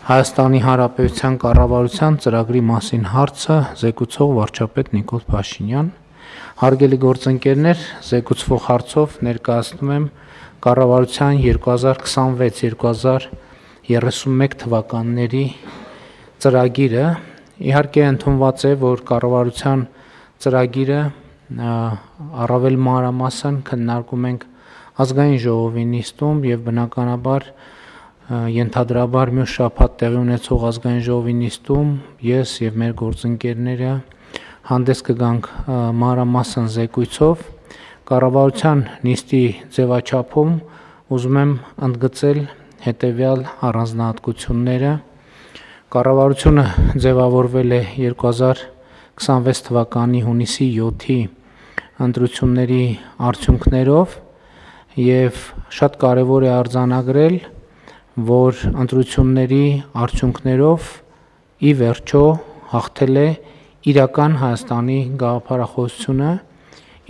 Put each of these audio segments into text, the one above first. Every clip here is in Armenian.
Հայաստանի Հանրապետության կառավարության ծրագրի մասին հարցը զեկուցող վարչապետ Նիկոլ Փաշինյան։ Հարգելի գործընկերներ, զեկուցվող հարցով ներկայացնում եմ կառավարության 2026-2031 թվականների ծրագիրը։ Իհարկե ընդունված է, որ կառավարության ծրագիրը առավել մանրամասն քննարկում ենք ազգային ժողովի նիստում եւ բնականաբար ենթադրաբար մյուս շաբաթ տեղի ունեցող ազգային ժողովի նիստում ես եւ մեր գործընկերները հանդես կգանք մանրամասն զեկույցով կառավարության նիստի ձևաչափում ուզում եմ ընդգծել հետեւյալ առանձնահատկությունները կառավարությունը ձևավորվել է 2026 թվականի հունիսի 7-ի ընտրությունների արդյունքներով եւ շատ կարեւոր է արձանագրել որ ընտրությունների արդյունքներով ի վերջո հաղթել է իրական Հայաստանի գաղափարախոսությունը,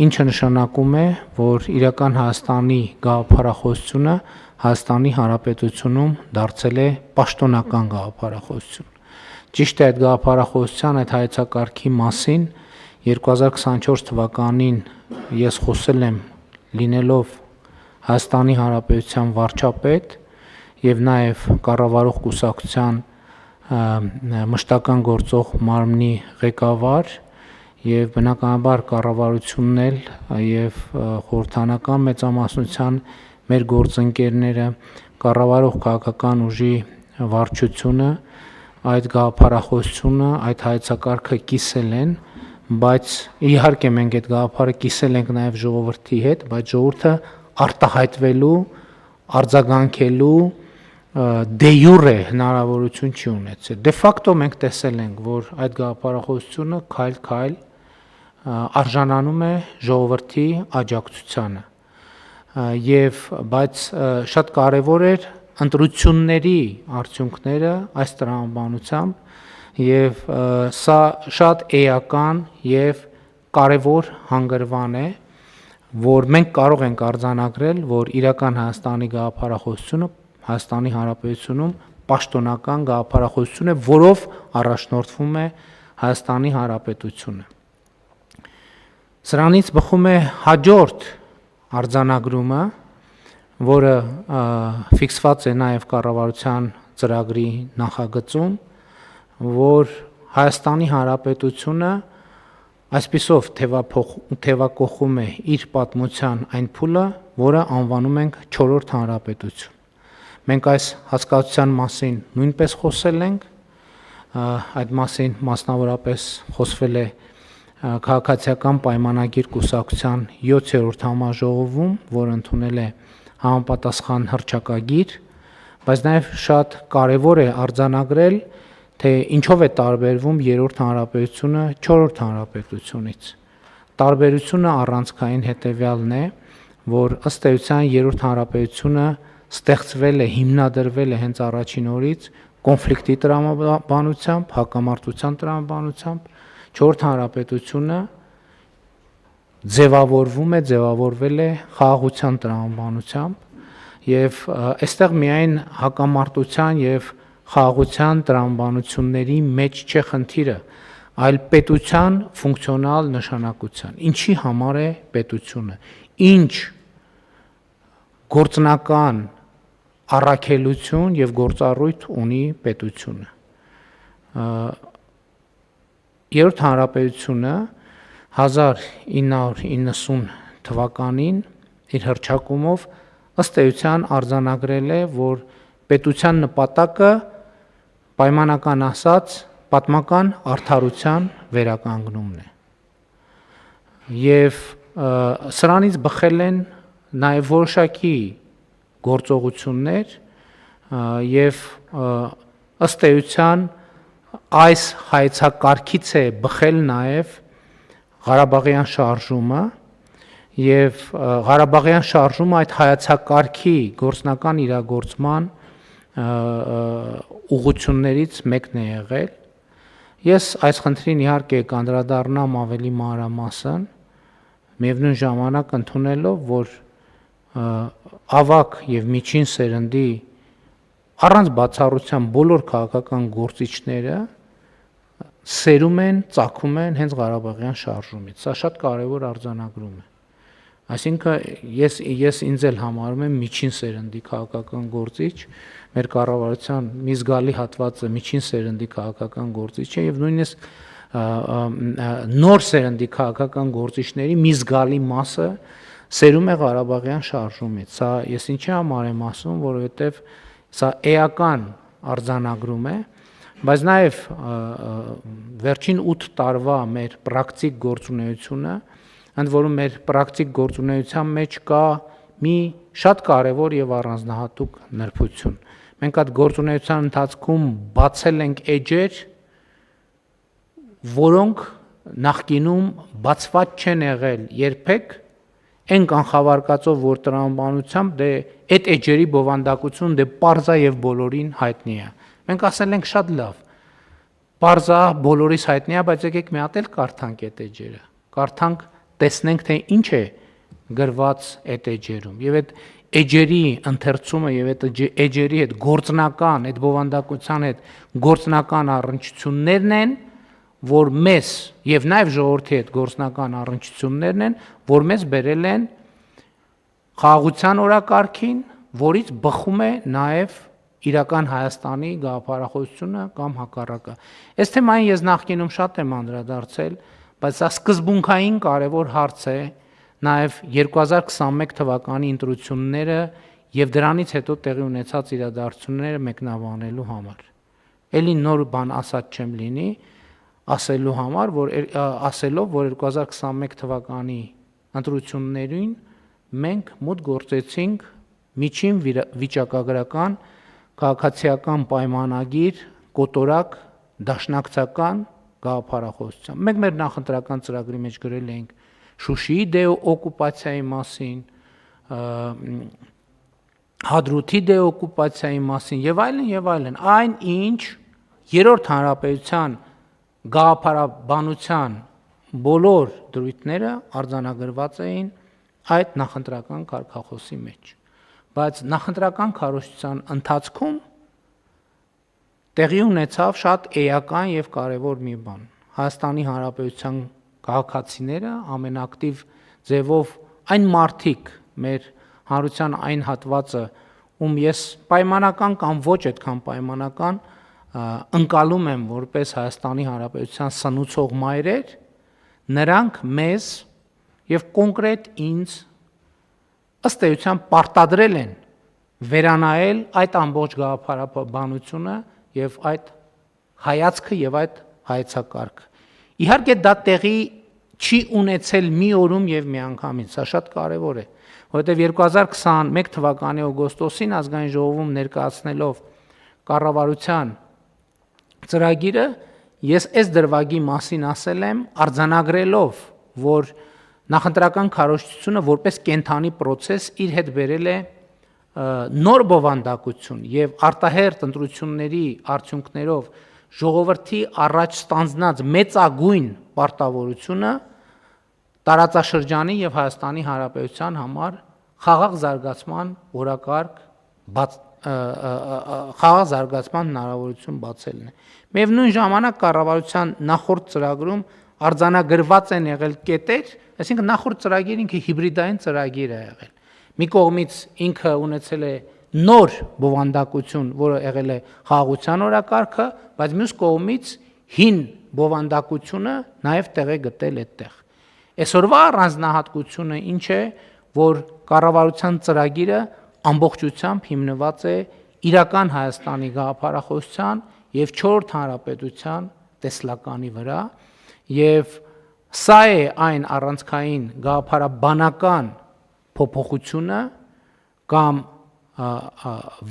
ինչը նշանակում է, որ իրական Հայաստանի գաղափարախոսությունը Հայաստանի Հանրապետությունում դարձել է պաշտոնական գաղափարախոսություն։ Ճիշտ է այդ գաղափարախոսության այդ հայեցակարգի մասին 2024 թվականին ես խոսել եմ լինելով Հայաստանի Հանրապետության վարչապետ եւ նաեւ կառավարող կուսակցության մշտական գործող մարմնի ղեկավար եւ բնականաբար կառավարությունն էլ եւ խորհրդանական մեծամասնության մեր գործընկերները կառավարող քաղաքական ուժի վարչությունը այդ գաղափարախոսությունը այդ հայեցակարգը կիսել են, բայց իհարկե մենք այդ գաղափարը կիսել ենք նաեւ ժողովրդի հետ, բայց ժողովուրդը արտահայտվելու, արձագանքելու դե յուրե հնարավորություն չի ունեցել։ Դե ֆակտո մենք տեսել ենք, որ այդ գաղափարախոսությունը քայլ-քայլ արժանանում է ժողովրդի աջակցությանը։ Եվ բայց շատ կարևոր էր ընտրությունների արդյունքները այս տրամաբանությամբ եւ սա շատ էական եւ կարևոր հանգրվան է, որ մենք կարող ենք արձանագրել, որ իրական Հայաստանի գաղափարախոսությունը Հայաստանի Հանրապետությունում պաշտոնական գաղափարախոսություն է, որով առաջնորդվում է Հայաստանի Հանրապետությունը։ Սրանից բխում է հաջորդ արձանագրումը, որը ֆիքսված է նաև կառավարության ծրագրի նախագծում, որ Հայաստանի Հանրապետությունը այսպիսով թևակողում է իր պատմության այն փուլը, որը անվանում ենք 4-րդ հանրապետություն։ Մենք այս հասկացության մասին նույնպես խոսել ենք, այդ մասին մասնավորապես խոսվել է քաղաքացիական պայմանագիր կուսակցության 7-րդ համաժողովում, որը ընդունել է համապատասխան հռչակագիր, բայց նաև շատ կարևոր է արձանագրել, թե ինչով է տարբերվում 3-րդ հանրապետությունը 4-րդ հանրապետությունից։ Տարբերությունը առանցքային հետևյալն է, որ ըստ էության 3-րդ հանրապետությունը ստեղծվել է, հիմնադրվել է հենց առաջին օրից կոնֆլիկտի տրամաբանությամբ, հակամարտության տրամաբանությամբ, 4-րդ հանրապետությունը ձևավորվել է խաղաղության տրամաբանությամբ եւ այստեղ միայն հակամարտության եւ խաղաղության տրամաբանությունների մեջ չէ խնդիրը, այլ պետության ֆունկցիոնալ նշանակության։ Ինչի համար է պետությունը։ Ինչ գործնական առաքելություն եւ գործառույթ ունի պետությունը։ 3-րդ հանրապետությունը 1990 թվականին իր հռչակումով ըստ էության արձանագրել է, որ պետության նպատակը պայմանական ասած պատմական արդարության վերականգնումն է։ Եվ սրանից բխել են նաև որոշակի գործողություններ եւ ըստ էության այս հայեցակարգից է բխել նաև Ղարաբաղյան շարժումը եւ Ղարաբաղյան շարժումը այդ հայեցակարգի գործնական իրագործման ուղղություններից մեկն է եղել։ Ես այս խնդրին իհարկե կանդրադառնամ ավելի մանրամասն, միևնույն ժամանակ ընդունելով, որ ավակ եւ միջին սերնդի առանց բացառության բոլոր քաղաքական գործիչները սերում են, ծագում են հենց Ղարաբաղյան շարժումից։ Սա շատ կարևոր արձանագրում է։ Այսինքն ես ինձ էլ համարում եմ միջին սերնդի քաղաքական գործիչ, մեր կառավարության մի զգալի հատվածը միջին սերնդի քաղաքական գործիչ է եւ նույնիսկ նոր սերնդի քաղաքական գործիչների մի զգալի մասը սերում է Ղարաբաղյան շարժումից։ Սա ես ինչի համար եմ ասում, որովհետեւ սա էական արձանագրում է, բայց նաև վերջին 8 տարվա մեր պրակտիկ գործունեությունը, ընդ որում մեր պրակտիկ գործունեության մեջ կա մի շատ կարևոր եւ առանձնահատուկ նրբություն։ Մենք այդ գործունեության ընթացքում բացել ենք էջեր, որոնք նախկինում բացված չեն եղել երբեք, այն կանխավարկածով, որ տրամաբանությամբ դե այդ էջերի բովանդակություն դե պարզա եւ բոլորին հայտնի է։ Մենք ասել ենք շատ լավ, պարզա բոլորիս հայտնի է, բայց եկեք մի հատ էլ կարդանք այդ էջերը, կարդանք, տեսնենք, թե ինչ է գրված այդ էջերում, եւ այդ էջերի ընթերցումը եւ այդ էջերի հետ գործնական, այդ բովանդակության հետ գործնական առնչություններն են, որ մեզ եւ նաեւ ժողովրդի հետ գործնական առնչություններն են, որ մեզ բերել են խաղաղության օրակարգին, որից բխում է նաեւ իրական Հայաստանի գաղափարախոսությունը կամ հակառակը։ Այս թեմային ես նախկինում շատ եմ անդրադարձել, բայց սա սկզբունքային կարևոր հարց է նաև 2021 թվականի ընտրությունները եւ դրանից հետո տեղի ունեցած իրադարձությունները մեկնաբանելու համար։ Էլի նոր բան ասած չեմ լինի, ասելով, որ 2021 թվականի ընտրություններին մենք մոտ գործեցինք միջին վիճակագրական քաղաքացիական պայմանագիր, կոտորակ, դաշնակցական գաղափարախոսությամբ։ Մենք մեր նախընտրական ծրագրի մեջ գրել էինք Շուշիի դեօկուպացիայի մասին, Հադրութի դեօկուպացիայի մասին եւ այլն եւ այլն։ Այն ինչ երրորդ հանրապետության գաղափարաբանության բոլոր դրույթները արձանագրված էին այդ նախընտրական կարգախոսի մեջ։ Բայց նախընտրական քարոզչության ընթացքում տեղի ունեցավ շատ էական եւ կարեւոր մի բան։ Հայաստանի Հանրապետության քաղաքացիները ամենակտիվ ձևով այն մարդիկ մեր հանրության այն հատվածը, ում ես պայմանական կամ ոչ այդքան պայմանական ընկալում եմ որպես Հայաստանի Հանրապետության սնուցող մայրեր, նրանք մեզ եւ կոնկրետ ինձ ըստ էության պարտադրել են վերանայել այդ ամբողջ գաղափարաբանությունը եւ այդ հայացքը եւ այդ հայեցակարգը։ Իհարկե դա տեղի չի ունեցել մի օրում եւ մի անգամից, սա շատ կարեւոր է, որովհետեւ 2021 թվականի օգոստոսին ազգային ժողովում ներկայացնելով կառավարության ծրագիրը ես այս դրվագի մասին ասել եմ արձանագրելով, որ նախընտրական քարոզչությունը որպես կենթանի process իր հետ բերել է նոր բովանդակություն եւ արտահերտ ընտրությունների արդյունքներով ժողովրդի առաջ ստանձնած մեծագույն պարտավորությունը տարածաշրջանի եւ Հայաստանի Հանրապետության համար խաղաղ զարգացման օրակարգ խաղաղ զարգացման հնարավորություն բացելն է։ Միևնույն ժամանակ կառավարության նախորդ ծրագրում արձանագրված են եղել կետեր, այսինքն նախորդ ծրագիրը ինքը հիբրիդային ծրագիր է եղել։ Մի կողմից ինքը ունեցել է նոր բովանդակություն, որը եղել է խաղաղության օրակարգը, բայց մյուս կողմից հին բովանդակությունը նաև տեղ է գտել այդտեղ։ Այսօրվա առանձնահատկությունը ինչ է, որ կառավարության ծրագիրը ամբողջությամբ հիմնված է իրական Հայաստանի գաղափարախոսության եւ 4-րդ հանրապետության տեսլականի վրա, եւ սա է այն առանցքային գաղափարաբանական փոփոխությունը կամ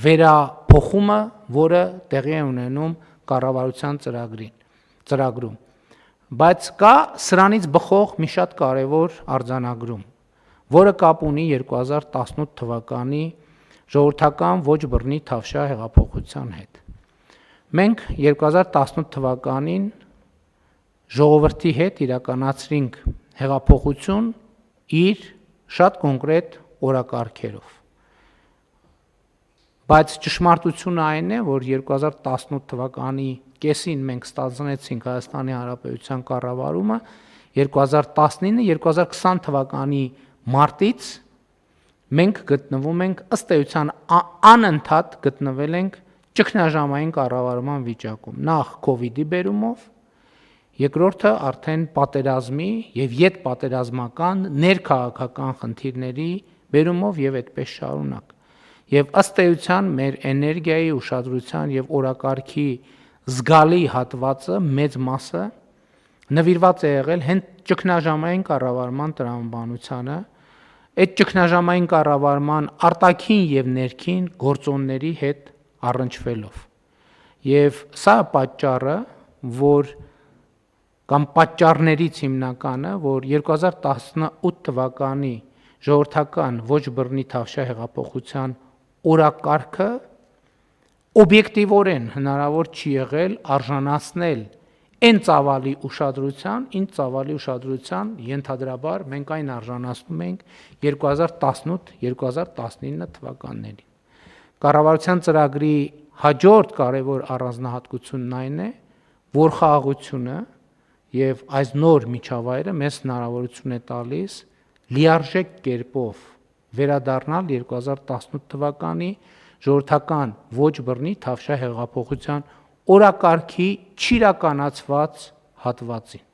վերափոխումը, որը տեղի է ունենում կառավարության ծրագրում։ Բայց կա սրանից բխող մի շատ կարևոր արձանագրում, որը կապ ունի 2018 թվականի ժողովրդական ոչ բռնի Թավշյա հեղափոխության հետ։ Մենք 2018 թվականին ժողովրդի հետ իրականացրինք հեղափոխություն իր շատ կոնկրետ օրակարգերով։ Բայց ճշմարտությունը այն է, որ 2018 թվականի կեսին մենք ստանձնեցինք Հայաստանի Հանրապետության կառավարումը, 2019-2020 թվականի մարտից մենք գտնվում ենք ըստ էության անընդհատ գտնվել ենք ճգնաժամային կառավարման վիճակում, նախ COVID-ի բերումով, երկրորդը արդեն պատերազմի եւ յետպատերազմական ներքաղաքական խնդիրների բերումով եւ այդպես շարունակ։ Եվ ըստ էության մեր էներգիայի, ուշադրության եւ օրակարգի զգալի հատվածը, մեծ մասը նվիրված է եղել հենց ճգնաժամային կառավարման տրամաբանությանը, այդ ճգնաժամային կառավարման արտաքին եւ ներքին գործոնների հետ առնչվելով։ Եվ սա պատճառը, որ կամ պատճառներից հիմնականը, որ 2018 թվականի ժողովրդական ոչ բռնի Թավշյա հեղափոխության օրակարգը օբյեկտիվորեն հնարավոր չի եղել արժանացնել այն ծավալի ուշադրության, ինչ ծավալի ուշադրության ենթադրաբար մենք այն արժանացնում ենք 2018-2019 թվականներին։ Կառավարության ծրագրի հաջորդ կարևոր առանձնահատկությունն այն է, որ խաղաղությունը եւ այս նոր միջավայրը մեզ հնարավորություն է տալիս լիարժեք կերպով վերադառնալ 2018 թվականի ժողովրդական ոչ բռնի Թավշյա հեղափոխության օրակարգի չիրականացված հատվածին։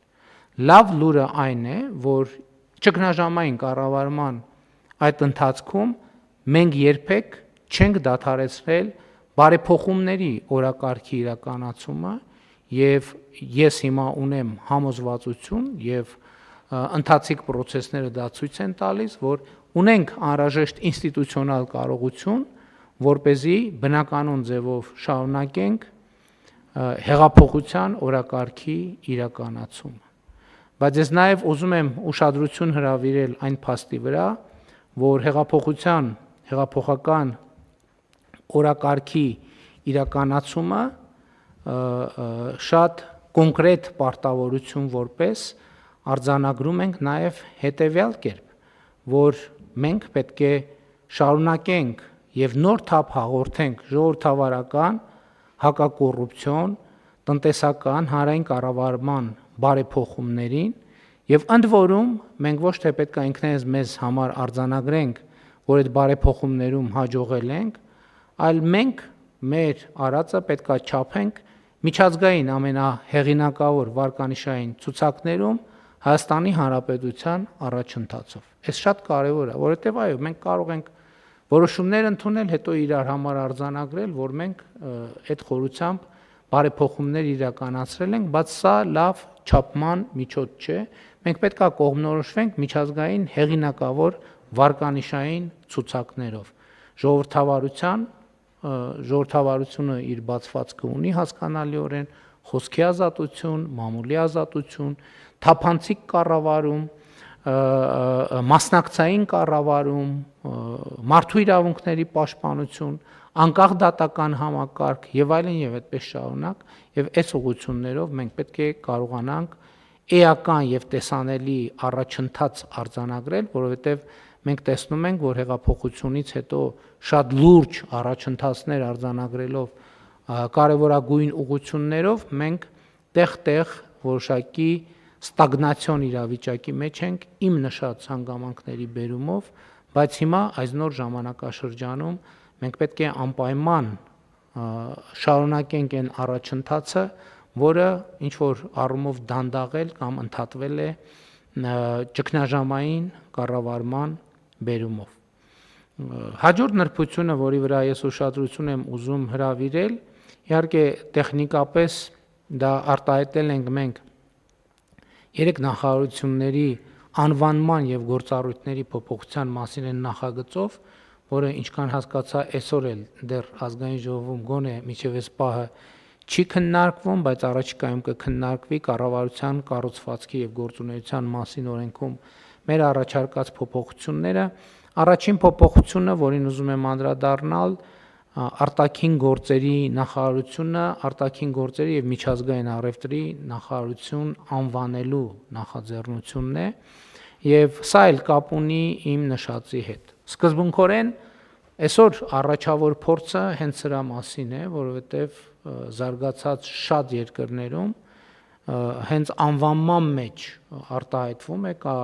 Լավ լուրը այն է, որ ճգնաժամային կառավարման այդ ընթացքում մենք երբեք չենք դադարեցրել բարեփոխումների օրակարգի իրականացումը եւ ես հիմա ունեմ համոզվածություն եւ ընթացիկ process-ները դա ցույց են տալիս, որ ունենք անհրաժեշտ ինստիտուցիոնալ կարողություն, որպեսզի բնականon ձևով շարունակենք հեղափոխության օրակարգի իրականացումը։ Բայց ես նաև ուզում եմ ուշադրություն հրավիրել այն փաստի վրա, որ հեղափոխական օրակարգի իրականացումը շատ կոնկրետ պարտավորություն որպես արձանագրում ենք նաև հետևյալ կերպ, որ մենք պետք է շարունակենք եւ նոր թափ հաղորդենք ժողովրդավարական, հակակոռուպցիոն, տնտեսական, հանրային կառավարման բարեփոխումներին եւ ընդ որում մենք ոչ թե պետք է ինքներս մեզ համար արձանագրենք, որ այդ բարեփոխումներում հաջողել ենք, այլ մենք մեր արածը պետք է չափենք միջազգային ամենահեղինակավոր վարկանիշային ցուցակներում Հայաստանի Հանրապետության առաջընթացով։ Այս շատ կարևոր է, որովհետեւ այո, մենք կարող ենք որոշումներ ընդունել, հետո իրար համար արձանագրել, որ մենք այդ խորությամբ բարեփոխումներ իրականացրել ենք, բայց սա լավ չափման միջոց չէ։ Մենք պետք է կողմնորոշվենք միջազգային հեղինակավոր վարկանիշային ցուցակներով։ Ժողովրդավարությունը իր բացվածքը ունի հասկանալիորեն, խոսքի ազատություն, մամուլի ազատություն, թափանցիկ կառավարում, մասնակցային կառավարում, մարդու իրավունքների պաշտպանություն, անկախ դատական համակարգ եւ այլն եւ այդպես շարունակ, եւ այս ուղղություններով մենք պետք է կարողանանք էական եւ տեսանելի առաջընթաց արձանագրել, որովհետեւ մենք տեսնում ենք, որ հեղափոխությունից հետո շատ լուրջ առաջընթացներ արձանագրելով կարևորագույն ուղղություններով մենք տեղ-տեղ որոշակի ստագնացիոն իրավիճակի մեջ ենք իմ նշած հանգամանքների բերումով, բայց հիմա այս նոր ժամանակաշրջանում մենք պետք է անպայման շարունակենք այն առաջընթացը, որը ինչ որ առումով դանդաղել կամ ընդհատվել է ճգնաժամային կառավարման բերումով։ Հաջորդ նրբությունը, որի վրա ես ուշադրություն եմ ուզում հրավիրել, իհարկե տեխնիկապես դա արտահայտել ենք մենք 3 նախարարությունների անվանման եւ գործառույթների փոփոխության մասին են նախագծով, որը ինչքան հասկացա այսօր էլ դեռ ազգային ժողովում գոնե միջև այս պահը չի քննարկվում, բայց առաջիկայում կքննարկվի կառավարության կառուցվածքի եւ գործունեության մասին օրենքում մեր առաջարկած փոփոխությունները։ Առաջին փոփոխությունը, որին ուզում եմ անդրադառնալ, արտաքին գործերի նախարարությունը արտաքին գործերի եւ միջազգային առևտրի նախարարություն անվանելու նախաձեռնությունն է եւ սա էլ կապ ունի իմ նշածի հետ։ Սկզբունքորեն Այսօր առաջավոր փորձը հենց սրա մասին է, որովհետև զարգացած շատ երկրներում հենց անվանման մեջ արտահայտվում է կա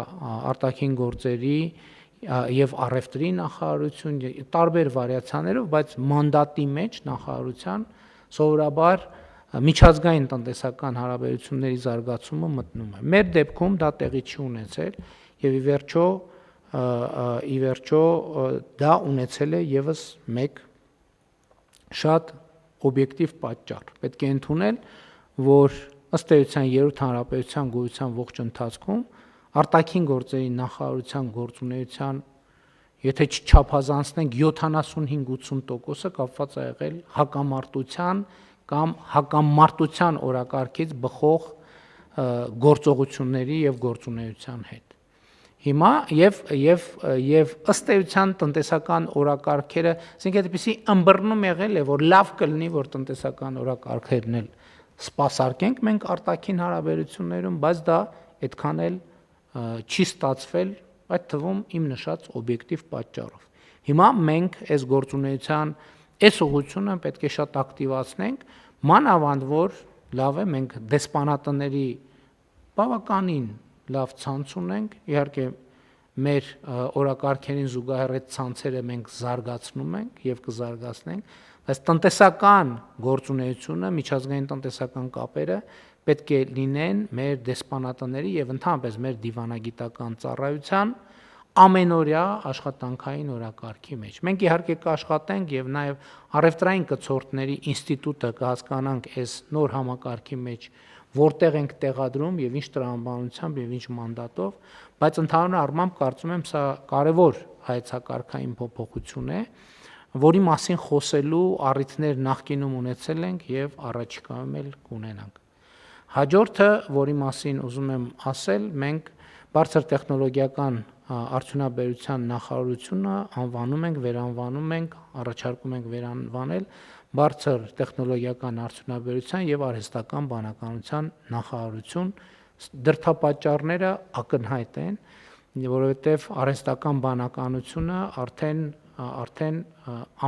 արտաքին գործերի եւ առևտրի նախարարություն տարբեր վարիացիաներով, բայց մանդատի մեջ նախարարության սովորաբար միջազգային տնտեսական հարաբերությունների զարգացումը մտնում է։ Մեր դեպքում դա տեղի չի ունեցել եւ ի վերջո դա ունեցել է եւս մեկ շատ օբյեկտիվ պատճառ։ Պետք է ընդունել, որ ըստ էության երրորդ հանրապետության գոյության ողջ ընթացքում արտաքին գործերի նախարարության գործունեության եթե չչափազանցնենք 75-80%-ը կապված է եղել հակամարտության կամ հակամարտության օրակարգից բխող գործողությունների եւ գործունեության հետ։ Հիմա եւ ըստ էության տնտեսական օրակարգերը, ասենք այդպեսի ըմբռնում եղել է, որ լավ կլինի, որ տնտեսական օրակարգերն էլ սպասարկենք մենք արտաքին հարաբերություններում, բայց դա այդքան էլ չի ստացվել, այդ թվում իմ նշած օբյեկտիվ պատճառով։ Հիմա մենք այս գործունեության այս ուղղությունը պետք է շատ ակտիվացնենք, մանավանդ որ լավ է մենք դեսպանատների բավականին լավ ցանց ունենք, իհարկե մեր օրակարգերին զուգահեռ այդ ցանցերը մենք զարգացնում ենք եւ կզարգացնենք, բայց տնտեսական գործունեությունը, միջազգային տնտեսական կապերը պետք է լինեն մեր դեսպանատների եւ ընդհանրապես մեր դիվանագիտական ծառայության ամենօրյա աշխատանքային օրակարգի մեջ։ Մենք իհարկե կաշխատենք եւ նաեւ առևտրային կցորդների ինստիտուտը կհասկանանք այս նոր համակարգի մեջ որտեղ ենք տեղադրում եւ ինչ տրամաբանությամբ եւ ինչ մանդատով, բայց ընդհանուր առմամբ կարծում եմ սա կարևոր հայեցակարգային փոփոխություն է, որի մասին խոսելու առիթներ նախկինում ունեցել ենք եւ առաջիկայում էլ կունենանք։ Հաջորդը, որի մասին ուզում եմ ասել, մենք բարձր տեխնոլոգիական արդյունաբերության նախարարությունը անվանում ենք, վերանվանում ենք, առաջարկում ենք վերանվանել բարձր տեխնոլոգիական արդյունաբերության եւ արհեստական բանականության նախարարություն։ Դրդապատճառները ակնհայտ են, որովհետեւ արհեստական բանականությունը արդեն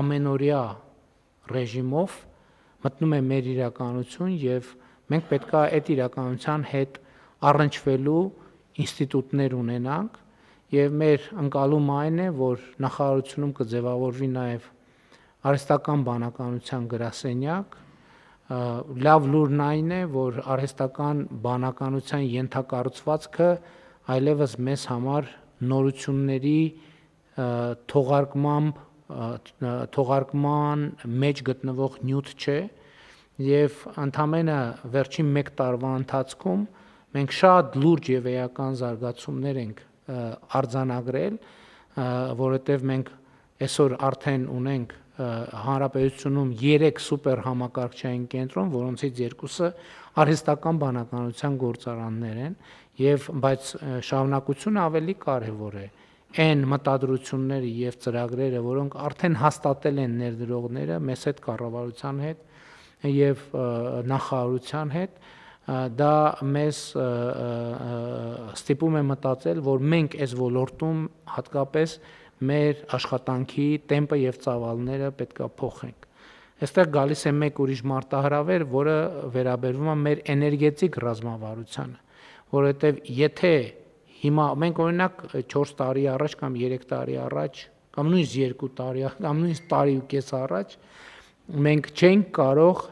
ամենօրյա ռեժիմով մտնում է մեր իրականություն եւ մենք պետք է այդ իրականության հետ առնչվելու ինստիտուտներ ունենանք եւ մեր ընկալումը այն է, որ նախարարությունում կձևավորվի նաեւ արհեստական բանականության գրասենյակ, լավ լուրն այն է, որ արհեստական բանականության ենթակառուցվածքը այլևս մեզ համար նորությունների թողարկման մեջ գտնվող նյութ չէ եւ ընդամենը վերջին 1 տարվա ընթացքում մենք շատ լուրջ եւ էական զարգացումներ ենք արձանագրել, որովհետեւ մենք այսօր արդեն ունենք հանրապետությունում 3 սուպեր համակարգչային կենտրոն, որոնցից 2-ը արհեստական բանականության գործարաններ են եւ բայց շարունակությունը ավելի կարեւոր է այն մտադրությունները եւ ծրագրերը, որոնք արդեն հաստատել են ներդրողները մեծ հետ կառավարության հետ եւ նախարարության հետ, դա մեզ ստիպում է մտածել, որ մենք այս ոլորտում հատկապես մեր աշխատանքի տեմպը եւ ծավալները պետքա փոխենք։ Այստեղ գալիս է մեկ ուրիշ մարտահրավեր, որը վերաբերվում է մեր էներգետիկ ռազմավարությանը, որովհետեւ եթե հիմա մենք օրինակ 4 տարի առաջ կամ 3 տարի առաջ կամ նույնիսկ 2 տարի կամ նույնիսկ տարի ու կես առաջ մենք չենք կարող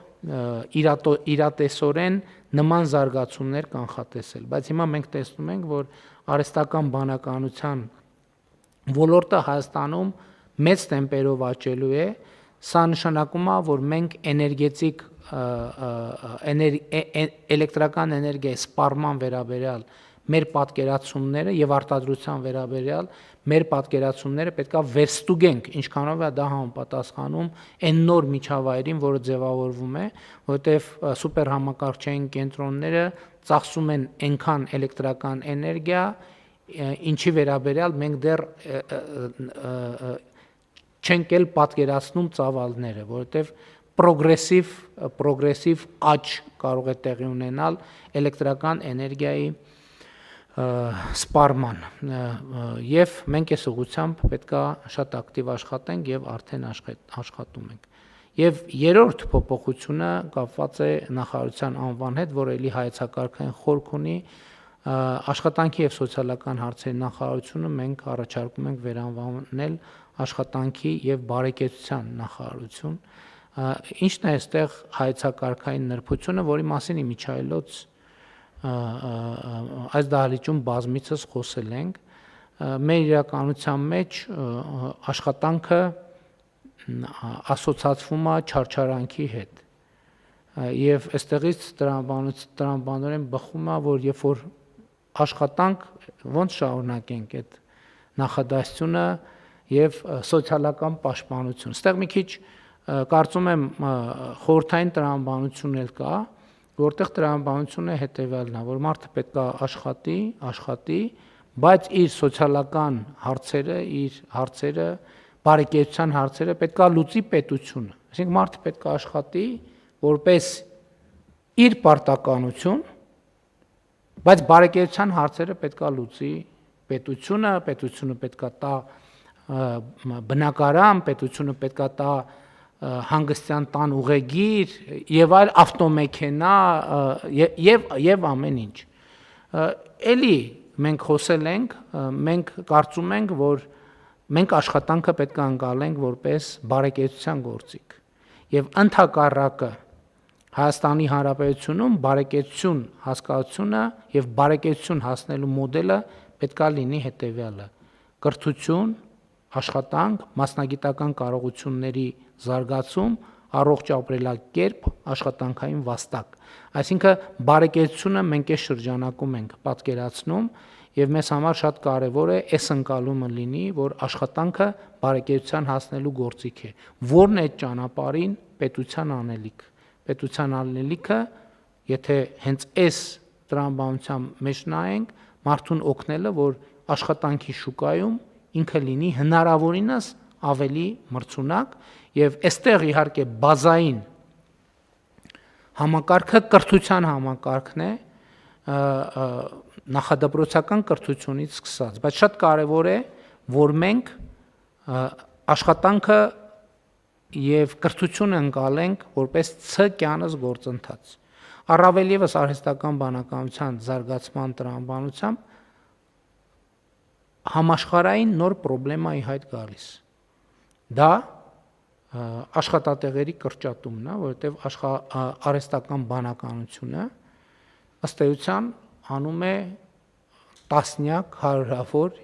իրատեսորեն նման զարգացումներ կանխատեսել, բայց հիմա մենք տեսնում ենք, որ արհեստական բանականության ոլորտը Հայաստանում մեծ տեմպերով աճելու է, սա նշանակում է, որ մենք էներգետիկ էլեկտրական էներգիայի սպառման վերաբերյալ մեր պատկերացումները եւ արտադրության վերաբերյալ մեր պատկերացումները պետքա վերստուգենք, ինչքանով է դա համապատասխանում այն նոր միջավայրին, որը ձևավորվում է, որովհետեւ սուպեր համակարգչային կենտրոնները ծախսում են այնքան էլեկտրական էներգիա, ինչի վերաբերյալ մենք դեռ չենք էլ պատկերացնում ծավալները, որովհետեւ պրոգրեսիվ աճ կարող է տեղի ունենալ էլեկտրական էներգիայի սպառման եւ մենք այս ուղղությամբ պետքա շատ ակտիվ աշխատենք եւ արդեն աշխատում ենք։ Եվ երրորդ փոփոխությունը կապված է նախարարության անվան հետ, որը էլի հայեցակարգային խորք ունի, աշխատանքի եւ սոցիալական հարցերի նախարարությունը մենք առաջարկում ենք վերանվանել աշխատանքի եւ բարեկեցության նախարարություն։ Ինչն է այստեղ հայեցակարգային նրբությունը, որի մասին իմիջայլոց այս դահլիճում բազմիցս խոսել ենք, մեր իրականության մեջ աշխատանքը ասոցացվում է չարչարանքի հետ եւ այստեղից տրամաբանորեն բխում է, որ երբ որ աշխատանք ոնց շարունակենք այդ նախադասությունը եւ սոցիալական պաշտպանություն։ Այստեղ մի քիչ կարծում եմ խորհրդային տրամաբանություն էլ կա, որտեղ տրամաբանությունը հետեւյալն է, որ մարդը պետք է աշխատի, բայց իր սոցիալական հարցերը, իր հարցերը, բարեկեցության հարցերը պետք է լուծի պետությունը։ Այսինքն մարդը պետք է աշխատի որպես իր պարտականություն, բայց բարեկեցության հարցերը պետք է լուծի պետությունը պետք է տա բնակարան, պետությունը պետք է տա հանգստյան տան ուղեգիր եւ այլ ավտոմեքենա եւ ամեն ինչ։ Էլի մենք խոսել ենք, մենք կարծում ենք, որ մենք աշխատանքը պետք է անցալենք որպես բարեկեցության գործիք եւ ընդհակառակը Հայաստանի Հանրապետությունում բարեկեցություն հասկացությունը եւ բարեկեցություն հասնելու մոդելը պետք է լինի հետեւյալը. կրթություն, աշխատանք, մասնագիտական կարողությունների զարգացում, առողջ ապրելակերպ, աշխատանքային վաստակ։ Այսինքն բարեկեցությունը մենք այս շրջանակում ենք պատկերացնում եւ մեզ համար շատ կարեւոր է այս ընկալումը լինի, որ աշխատանքը բարեկեցության հասնելու գործիք է։ Որն է այդ ճանապարհին պետության անելիք։ Պետության անելիքը, եթե հենց այս տրամաբանության մեջ նայենք, մարդուն օգնելը, որ աշխատանքի շուկայում ինքը լինի հնարավորինս ավելի մրցունակ եւ այստեղ իհարկե բազային համակարգը կրթության համակարգն է, նախադպրոցական կրթությունից սկսած, բայց շատ կարեւոր է, որ մենք աշխատանքը եւ կրթությունը ընկալենք որպես ցկյանս գործընթաց։ Առավել եւս արհեստական բանականության զարգացման տրամաբանությամբ համաշխարհային նոր պրոբլեմայի հայտ գալիս։ Դա աշխատատեղերի կրճատումն է, որովհետեւ արհեստական բանականությունը ըստ էության անում է տասնյակ, հարյուրավոր,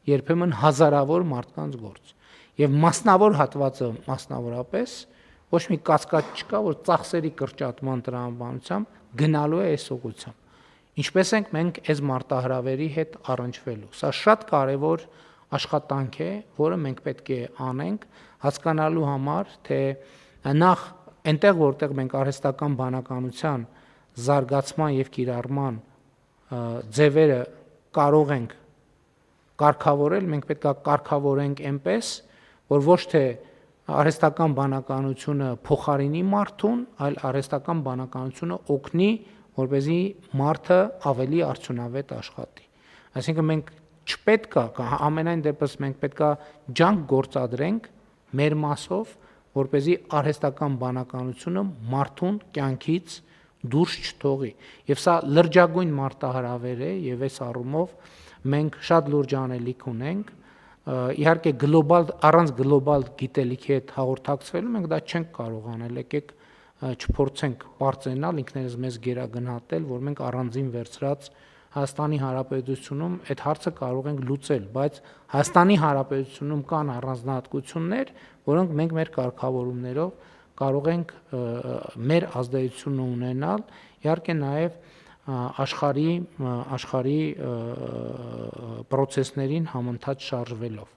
երբեմն հազարավոր մարդկանց գործ։ Եվ մասնավոր հատվածը մասնավորապես ոչ մի կասկած չկա, որ ծախսերի կրճատման տրամաբանությամբ գնալու է այս ուղղությամբ։ Ինչպես ենք մենք այս մարտահրավերի հետ առնչվելու։ Սա շատ կարևոր աշխատանք է, որը մենք պետք է անենք, հասկանալու համար, թե նախ այնտեղ, որտեղ մենք արհեստական բանականության զարգացման եւ կիրառման ձևերը կարող ենք կարգավորել, մենք պետք է կարգավորենք այնպես, որ ոչ թե արհեստական բանականությունը փոխարինի մարդուն, այլ արհեստական բանականությունը օգնի, որպեսզի մարդը ավելի արդյունավետ աշխատի։ Այսինքն մենք չպետք է, ամենայն դեպս մենք պետք է ջանք գործադրենք մեր մասով, որպեսզի արհեստական բանականությունը մարդուն կյանքից դուրս չթողի։ Եվ սա լրջագույն մարտահրավեր է եւ այս առումով մենք շատ լուրջ անելիք ունենք։ Իհարկե առանց գլոբալ գիտելիքի հետ հաղորդակցվելու մենք դա չենք կարող անել, եկեք չփորձենք բարձրանալ ինքներս մեզ գերագնահատել, որ մենք առանձին վերցրած Հայաստանի Հանրապետությունում այդ հարցը կարող ենք լուծել, բայց Հայաստանի Հանրապետությունում կան առանձնահատկություններ, որոնք մենք մեր կարգավորումներով կարող ենք մեր ազդեցությունը ունենալ, իհարկե նաև աշխարհի պրոցեսներին համընթաց շարժվելով։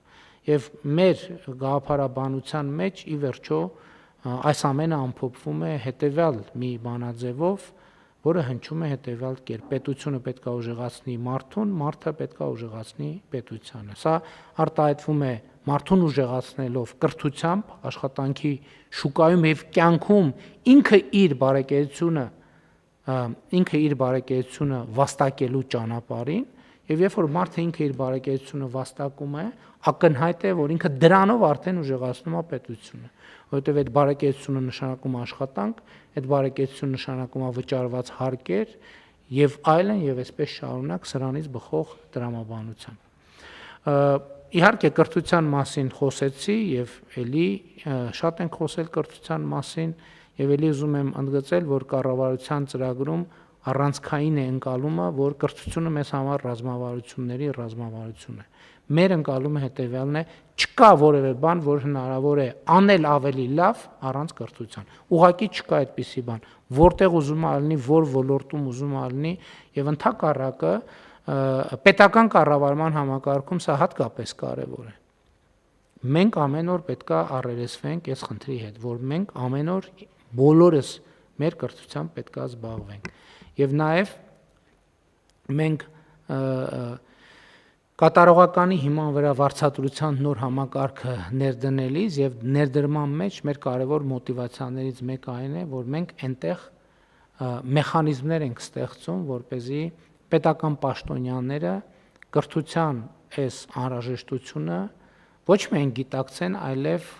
Եվ մեր գաղափարաբանության մեջ ի վերջո այս ամենը ամփոփվում է հետևյալ մի բանաձևով, որը հնչում է հետևյալ կերպ. պետությունը պետք է ուժեղացնի մարդուն, մարդը պետք է ուժեղացնի պետությանը։ Սա արտահայտվում է մարդուն ուժեղացնելով կրթությամբ, աշխատանքի շուկայում եւ կյանքում ինքը իր բարեկեցությունը վաստակելու ճանապարհին Եվ երբ որ մարդը ինքը իր բարեկեցությունը վաստակում է, ակնհայտ է, որ ինքը դրանով արդեն ուժեղացնում է պետությունը, որովհետև այդ բարեկեցությունը նշանակում է աշխատանք, այդ բարեկեցությունը նշանակում է վճարված հարկեր եւ այլն եւ այսպես շարունակ սրանից բխող դրամաբանության։ Իհարկե կրթության մասին խոսեցի եւ ելի շատ ենք խոսել կրթության մասին եւ ելի ուզում եմ ընդգծել, որ կառավարության ծրագրում առանցքային է ընկալումը, որ կրթությունը մեզ համար ռազմավարությունների ռազմավարություն է։ Մեր ընկալումը հետեւյալն է, չկա որևէ բան, որ հնարավոր է անել ավելի լավ առանց կրթության։ Ուղղակի չկա այդպիսի բան, որտեղ ուզում է լինի, որ ոլորտում ուզում է լինի եւ ընդհակառակը պետական կառավարման համակարգում սա հատկապես կարևոր է։ Մենք ամեն օր պետք է առերեսվենք այս խնդրի հետ, որ մենք ամեն օր բոլորս մեր կրթությամբ պետք է զբաղվենք։ Եվ նաև մենք կատարողականի հիման վրա վարձատրության նոր համակարգը ներդնելիս եւ ներդրման մեջ մեր կարևոր մոտիվացիաներից մեկը այն է, որ մենք այնտեղ մեխանիզմներ ենք ստեղծում, որպեսզի պետական պաշտոնյաները կրթության այս անհրաժեշտությունը ոչ միայն գիտակցեն, այլև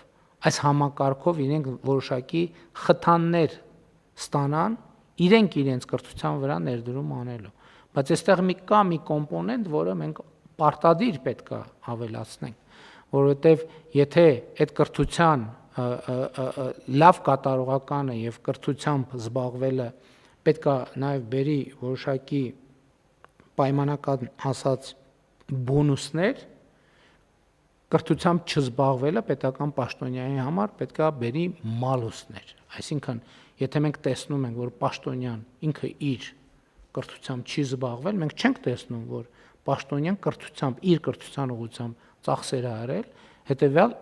այս համակարգով իրենք որոշակի խթաններ ստանան իրենց կրթության վրա ներդրում անելու։ Բայց այստեղ մի կոմպոնենտ, որը մենք պարտադիր պետք է ավելացնենք, որովհետև եթե այդ կրթության լավ կատարողականը եւ կրթությամբ զբաղվելը պետք է նաեւ բերի որոշակի պայմանական ասած բոնուսներ, կրթությամբ չզբաղվելը պետական պաշտոնյայի համար պետք է բերի մալուսներ։ Այսինքն, եթե մենք տեսնում ենք, որ պաշտոնյան ինքը իր կրթությամբ չի զբաղվել, մենք չենք տեսնում, որ պաշտոնյան կրթությամբ իր կրթության ուղղությամբ ծախսեր է արել, հետեւյալ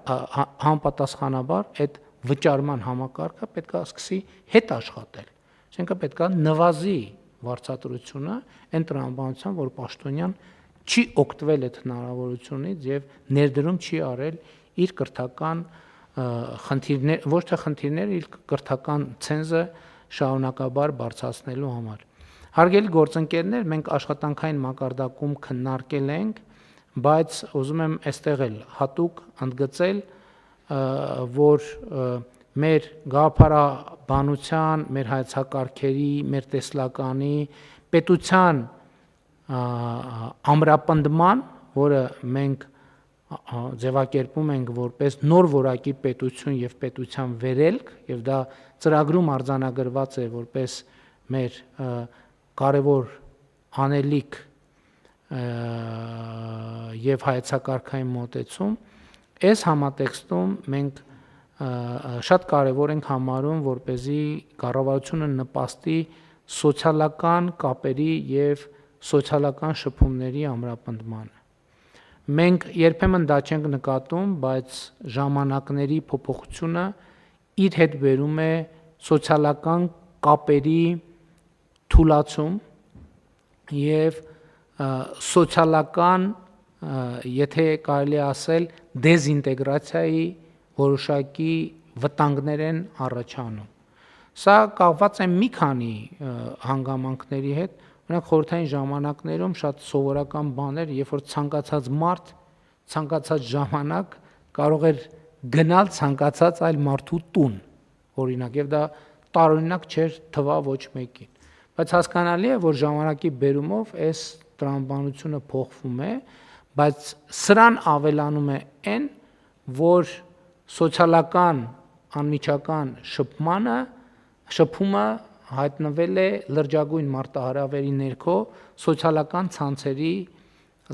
համապատասխանաբար այդ վճարման համակարգը պետք է սկսի հետ աշխատել։ Այսինքն պետք է նվազի վարձատրությունը այն տրամաբանությամբ, որ պաշտոնյան չի օգտվել այդ հնարավորությունից եւ ներդրում չի արել իր կրթական խնդիրներ, ոչ թե խնդիրները, իր կրթական ցենզը շարունակաբար բարձրացնելու համար։ Հարգելի գործընկերներ, մենք աշխատանքային մակարդակում քննարկել ենք, բայց ուզում եմ այստեղ էլ հատուկ ընդգծել, որ մեր գաղափարաբանության, մեր հայեցակարգերի, մեր տեսլականի, պետության ամրապնդման, որը մենք ձևակերպում ենք որպես նոր որակի պետություն եւ պետության վերելք, եւ դա ծրագրում արձանագրված է որպես մեր կարևոր անելիք եւ հայեցակարգային մոտեցում, այս համատեքստում մենք շատ կարևոր ենք համարում, որպեսզի կառավարությունը նպաստի սոցիալական կապերի եւ սոցիալական շփումների ամրապնդմանը։ Մենք երբեմն դա չենք նկատում, բայց ժամանակների փոփոխությունը իր հետ բերում է սոցիալական կապերի թուլացում եւ սոցիալական, եթե կարելի ասել, դեզինտեգրացիայի որոշակի վտանգներ են առաջանում։ Սա կապված է մի քանի հանգամանքների հետ, օրինակ խորհրդային ժամանակներում շատ սովորական բաներ, երբ որ ցանկացած մարդ, ցանկացած ժամանակ կարող էր գնալ ցանկացած այլ մարդու տուն, օրինակ, եւ դա տարօրինակ չէր թվա ոչ մեկին։ Բայց հասկանալի է, որ ժամանակի բերումով այս տրամաբանությունը փոխվում է, բայց սրան ավելանում է այն, որ սոցիալական անմիջական շփումը հայտնվել է լրջագույն մարտահրավերի ներքո սոցիալական ցանցերի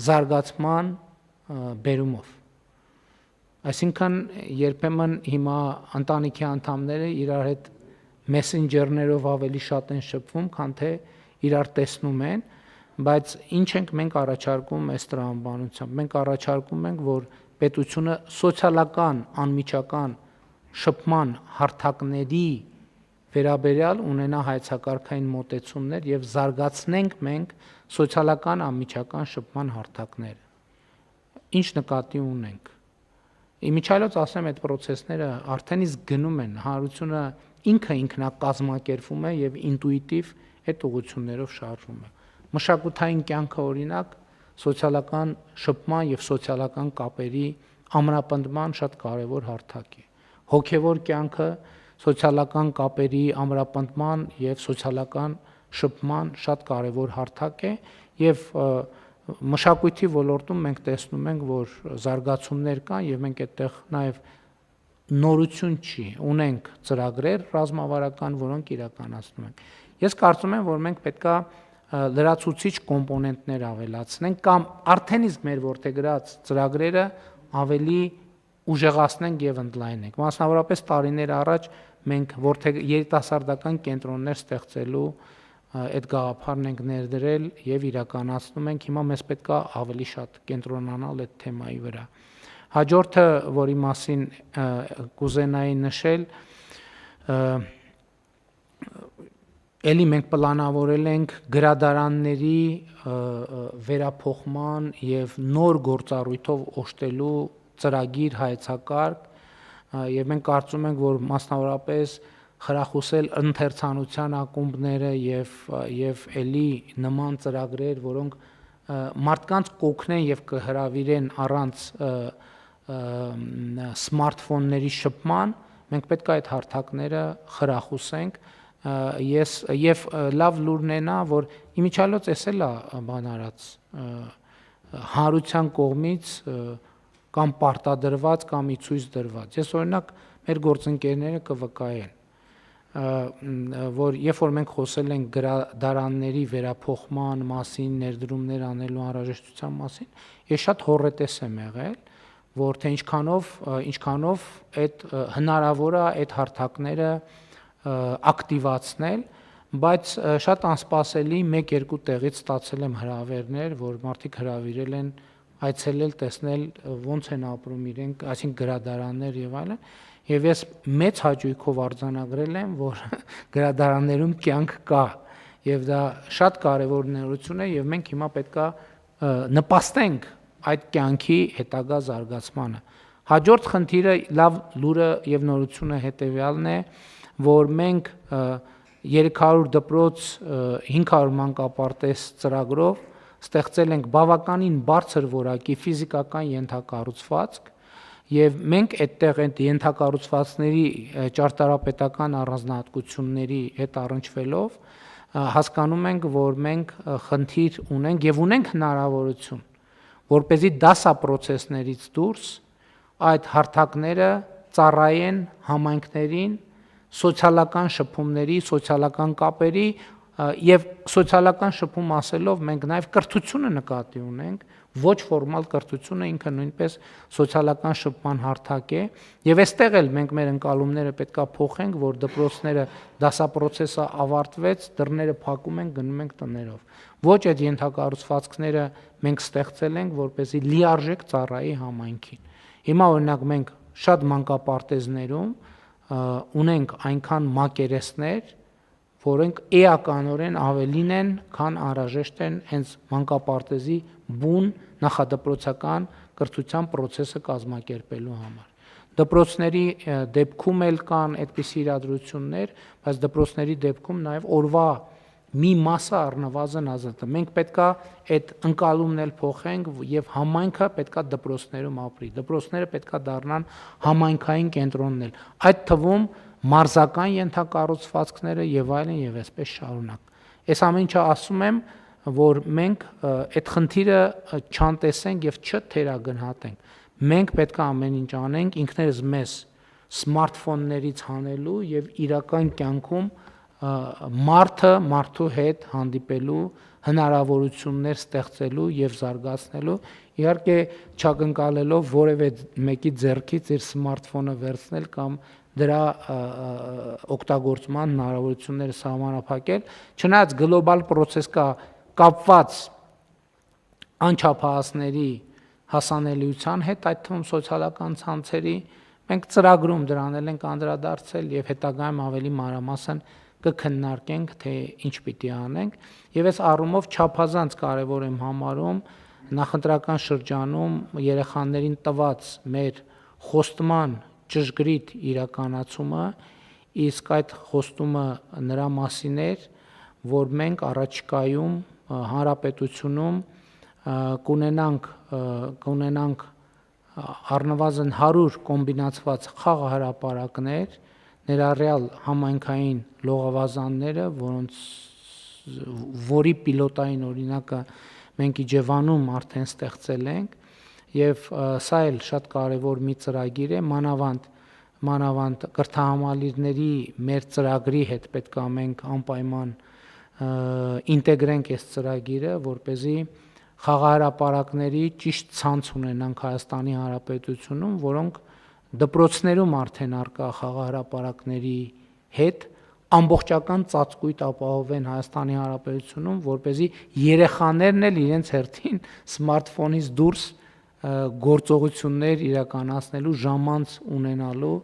զարգացման բերումով։ Այսինքն երբեմն հիմա ընտանիքի անդամները իրար հետ մեսենջերներով ավելի շատ են շփվում, քան թե իրար տեսնում են, բայց ինչ ենք մենք առաջարկում այս տրամաբանությամբ։ Մենք առաջարկում ենք, որ պետությունը սոցիալական անմիջական շփման հարթակների վերաբերյալ ունենա հայեցակարգային մոտեցումներ եւ զարգացնենք մենք սոցիալական անմիջական շփման հարթակները։ Ինչ նկատի ունենք։ Իմիջիայլոց ասեմ, այդ process-ները արդեն իսկ գնում են, հանրությունը ինքը ինքնակազմակերպվում է եւ ինտուիտիվ այդ ուղղություններով շարժվում է։ Մշակութային կյանքը օրինակ սոցիալական շփման եւ սոցիալական կապերի ամրապնդման շատ կարևոր հարթակ է։ Հոգեվոր կյանքը սոցիալական կապերի ամրապնդման եւ սոցիալական շփման շատ կարևոր հարթակ է եւ մշակույթի ոլորտում մենք տեսնում ենք, որ զարգացումներ կան եւ մենք այդտեղ նաեւ նորություն չի, ունենք ծրագրեր ռազմավարական, որոնք իրականացնում ենք։ Ես կարծում եմ, որ մենք պետքա լրացուցիչ կոմպոնենտներ ավելացնենք կամ արդեն իսկ մեր որդեգրած ծրագրերը ավելի ուժեղացնենք եւ ընդլայնենք։ Մասնավորապես տարիներ առաջ մենք երիտասարդական կենտրոններ ստեղծելու այդ գաղափարն ենք ներդրել եւ իրականացնում ենք։ Հիմա մեզ պետքա ավելի շատ կենտրոնանալ այդ թեմայի վրա։ Հաջորդը, որի մասին կուզենայի նշել, էլի մենք պլանավորել ենք գրադարանների վերափոխման եւ նոր գործառույթով օժտելու ծրագիր հայեցակարգ եւ մենք կարծում ենք, որ մասնավորապես խրախուսել ընթերցանության ակումբները եւ էլի նման ծրագրեր, որոնք մարդկանց կօգնեն եւ կհրավիրեն առանց սմարթֆոնների շփման, մենք պետք է այդ հարթակները խրախուսենք եւ լավ լուրն է նա, որ իմիջիալոց էսել է բան արած հանրության կողմից կամ պարտադրված կամ ի ցույց դրված։ Ես օրինակ մեր գործընկերները կվկայեն, որ երբ որ մենք խոսել ենք գրադարանների վերափոխման մասին, ներդրումներ անելու անհրաժեշտության մասին, ես շատ հոռետես եմ եղել, որ թե ինչքանով այդ հնարավոր է այդ հարթակները ակտիվացնել, բայց շատ անսպասելի 1-2 տեղից ստացել եմ հրավերներ, որ մարդիկ հրավիրել են այցելել, տեսնել ոնց են ապրում իրենք, այսինքն գրադարաններ եւ այլն, եւ ես մեծ հաճույքով արձանագրել եմ, որ գրադարաններում կյանք կա եւ դա շատ կարեւոր նորություն է եւ մենք հիմա պետքա նպաստենք այդ կյանքի հետագա զարգացմանը։ Հաջորդ խնդիրը լավ լուրը եւ նորությունը հետեւյալն է, որ մենք 300 դպրոց 500 մանկապարտեզ ծրագրով ստեղծել ենք բավականին բարձր որակի ֆիզիկական ենթակառուցվածք եւ մենք այդտեղ այդ ենթակառուցվածքների ճարտարապետական առանձնահատկությունների հետ առնչվելով հասկանում ենք, որ մենք խնդիր ունենք եւ ունենք հնարավորություն, որպեսզի դասապրոցեսներից դուրս այդ հարթակները ծառայեն համայնքներին, սոցիալական շփումների, սոցիալական կապերի եւ սոցիալական շփում ասելով մենք նաեւ կրթությունը նկատի ունենք, ոչ ֆորմալ կրթությունը ինքը նույնպես սոցիալական շփման հարթակ է եւ այստեղ էլ մենք մեր ընկալումները պետքա փոխենք, որ դպրոցները դասապրոցեսը ավարտվեց, դռները փակում են, գնում ենք տներով։ Ոչ այդ ենթակառուցվածքները մենք ստեղծել ենք, որպեսզի լիարժեք ծառայի համայնքին։ Հիմա օրինակ մենք շատ մանկապարտեզներում ունենք այնքան մակերեսներ, որոնք էականորեն ավելին են, քան անհրաժեշտ են հենց մանկապարտեզի բուն նախադպրոցական կրթության process-ը կազմակերպելու համար։ Դպրոցների դեպքում էլ կան այդպիսի իրադրություններ, բայց դպրոցների դեպքում նաև օրվա մի մասը առնվազն ազատ է։ Մենք պետքա այդ ընկալումն էլ փոխենք եւ համայնքը պետքա դպրոցներում ապրի։ Դպրոցները պետքա դառնան համայնքային կենտրոններ։ Այդ թվում մարզական ենթակառուցվածքները եւ այլն եւ այսպես շարունակ։ Այս ամեն ինչը ասում եմ, որ մենք այդ խնդիրը չանտեսենք եւ չթերագնահատենք։ Մենք պետք է ամեն ինչ անենք ինքներս մեզ սմարթֆոններից հանելու եւ իրական կյանքում մարդու հետ հանդիպելու հնարավորություններ ստեղծելու եւ զարգացնելու, իհարկե չակնկալելով որևէ մեկի ձեռքից իր սմարթֆոնը վերցնել կամ դրա օգտագործման հնարավորությունները սահմանափակել, չնայած գլոբալ process կա կապված անչափահասների հասանելիության հետ, այդ թվում սոցիալական ցանցերի, մենք ծրագրում դրանել ենք անդրադարձել եւ հետագայում ավելի մանրամասն կքննարկենք, թե ինչ պիտի անենք, եւ այս առումով չափազանց կարեւոր եմ համարում նախընտրական շրջանում երեխաներին տված մեր խոստման ճշգրիտ իրականացումը, իսկ այդ խոստումը նրա մասին էր, որ մենք առաջիկայում հանրապետությունում կունենանք առնվազն 100 կոմբինացված խաղահրապարակներ, ներառյալ համայնքային լողավազանները, որի պիլոտային օրինակը մենք Իջևանում արդեն ստեղծել ենք, եւ սա էլ շատ կարևոր մի ծրագիր է, մանավանդ կրթահամալիրների մեր ծրագրի հետ պետք է մենք անպայման ինտեգրենք այս ծրագիրը, որպեսզի խաղահրապարակների ճիշտ ցանց ունենանք Հայաստանի Հանրապետությունում, որոնք դպրոցներում արդեն արկա խաղահրապարակների հետ ամբողջական ծածկույթ ապահովեն Հայաստանի Հանրապետությունում, որպեսզի երեխաներն էլ իրենց հերթին սմարթֆոնից դուրս գործողություններ իրականացնելու ժամանց ունենալու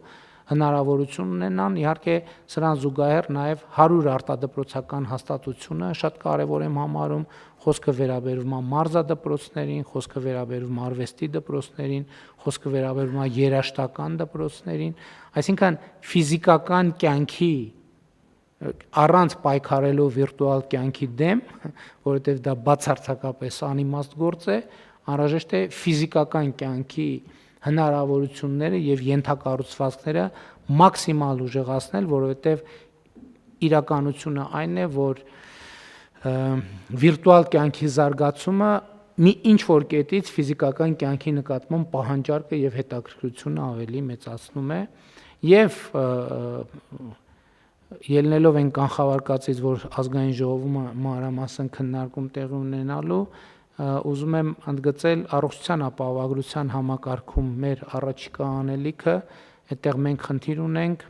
հնարավորություն ունենան, իհարկե սրան զուգահեռ նաև 100 արտադպրոցական հաստատությունը շատ կարևոր եմ համարում, խոսքը վերաբերում է մարզադպրոցներին, խոսքը վերաբերում է արվեստի դպրոցներին, խոսքը վերաբերում է երաժշտական դպրոցներին, այսինքն ֆիզիկական կյանքի առանց պայքարելու վիրտուալ կյանքի դեմ, որովհետև դա բացարձակապես անիմաստ գործ է, անհրաժեշտ է ֆիզիկական կյանքի հնարավորությունները եւ ենթակառուցվածքները մաքսիմալ ուժեղացնել, որովհետև իրականությունը այն է, որ վիրտուալ կյանքի զարգացումը մի ինչ որ կետից ֆիզիկական կյանքի նկատմամբ պահանջարկը եւ հետաքրքրությունը ավելի մեծացնում է եւ ելնելով այն կանխավարկածից, որ ազգային ժողովում մանրամասն քննարկում տեղի ունենալու, ուզում եմ ընդգծել առողջության ապահովագրության համակարգում մեր առաջիկա անելիքը, այդտեղ մենք խնդիր ունենք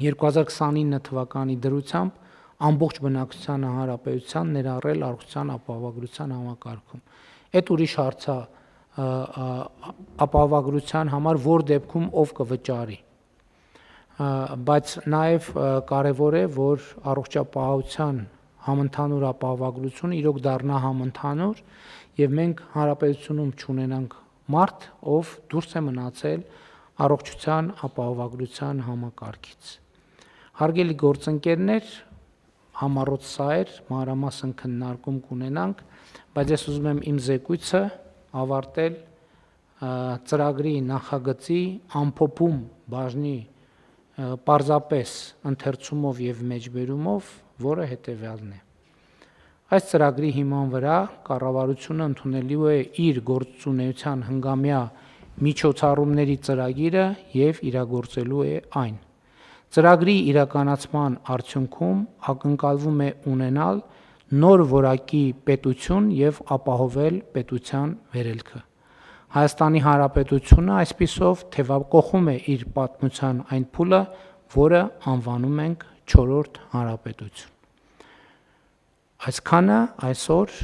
2029 թվականի դրությամբ ամբողջ բնակչության հանրապետության ներառել առողջության ապահովագրության համակարգում։ Այդ ուրիշ հարց է ապահովագրության համար որ դեպքում ով կվճարի։ Բայց նաև կարևոր է, որ առողջապահության համընդհանուր ապահովագրությունը իրոք դառնա համընդհանուր եւ մենք հանրապետությունում չունենանք մարդ, ով դուրս է մնացել առողջության ապահովագրության համակարգից։ Հարգելի գործընկերներ, համառոտ սա էր, մանրամասն քննարկում կունենանք, բայց ես ուզում եմ իմ զեկույցը ավարտել ծրագրի նախագծի ամփոփում բաժնի պարզապես ընթերցումով եւ մեջբերումով, որը հետեւյալն է։ Այս ծրագրի հիման վրա կառավարությունը ընդունելու է իր գործունեության հնգամյա միջոցառումների ծրագիրը եւ իրագործելու է այն։ Ծրագրի իրականացման արդյունքում ակնկալվում է ունենալ նոր որակի պետություն եւ ապահովել պետության վերելքը։ Հայաստանի Հանրապետությունը այսպիսով թևակողում է իր պատմության այն փուլը, որը անվանում ենք 4-րդ հանրապետություն։ Այսքանը այսօր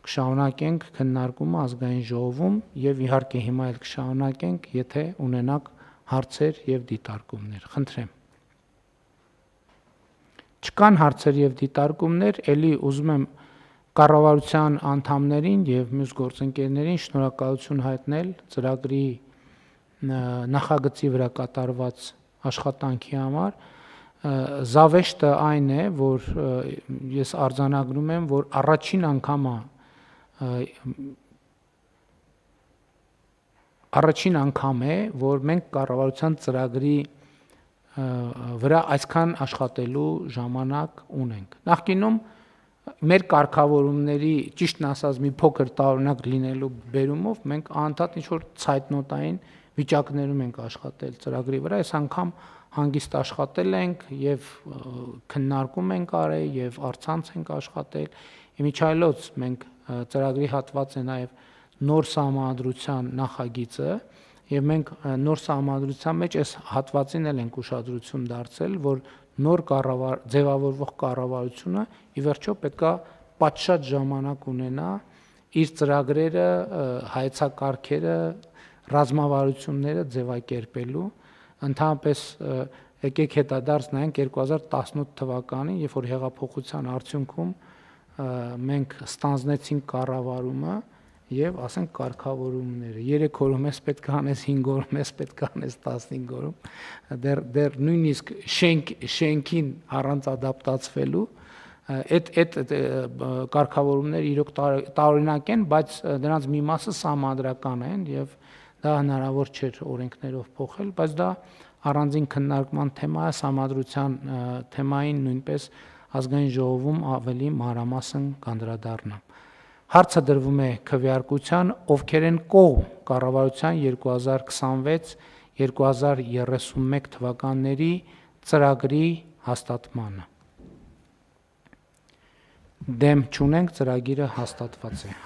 կշարունակենք քննարկումը ազգային ժողովում եւ իհարկե հիմա էլ կշարունակենք, եթե ունենաք հարցեր եւ դիտարկումներ։ Խնդրեմ։ Չկան հարցեր եւ դիտարկումներ, ելի ուզում եմ կառավարության անդամներին եւ մյուս գործընկերներին շնորհակալություն հայտնել ծրագրի նախագծի վրա կատարված աշխատանքի համար։ Զավեշտը այն է, որ ես արձանագրում եմ, որ առաջին անգամ է, որ մենք կառավարության ծրագրի վրա այսքան աշխատելու ժամանակ ունենք։ Նախկինում մեր կարգավորումների, ճիշտն ասած, մի փոքր տարօրինակ լինելու բերումով մենք անընդհատ ինչ-որ ցայտնոտային վիճակներում ենք աշխատել ծրագրի վրա, այս անգամ հանգիստ աշխատել ենք եւ քննարկում ենք արել եւ առցանց ենք աշխատել։ Իմիջայլոց մենք ծրագրի հատված է նաեւ նոր սահմանադրության նախագիծը եւ մենք նոր սահմանադրության մեջ այս հատվածին էլ ենք ուշադրություն դարձել, որ նոր ձևավորվող կառավարությունը ի վերջո պետքա պատշաճ ժամանակ ունենա իր ծրագրերը, հայեցակարգերը, ռազմավարությունները ձևակերպելու, ընդհանրապես եկեք հետադարձ նայենք 2018 թվականին, երբ որ հեղափոխության արդյունքում մենք ստանձնեցինք կառավարումը եւ ասենք կարգավորումները 3 օրում էս պետք է անես, 5 օրում էս պետք է անես, 15 օրում դեռ նույնիսկ շենքին առանց ադապտացվելու այդ կարգավորումները իրոք տարօրինակ են, բայց դրանց մի մասը սահմանադրական են եւ դա հնարավոր չէր օրենքներով փոխել, բայց դա առանձին քննարկման թեմա է, սահմանադրության թեմային նույնպես ազգային ժողովում ավելի մանրամասն կանդրադառնա։ Հարցը դրվում է քվեարկության, ովքեր են կողմ կառավարության 2026-2031 թվականների ծրագրի հաստատմանը։ Դեմ չունենք, ծրագիրը հաստատված է։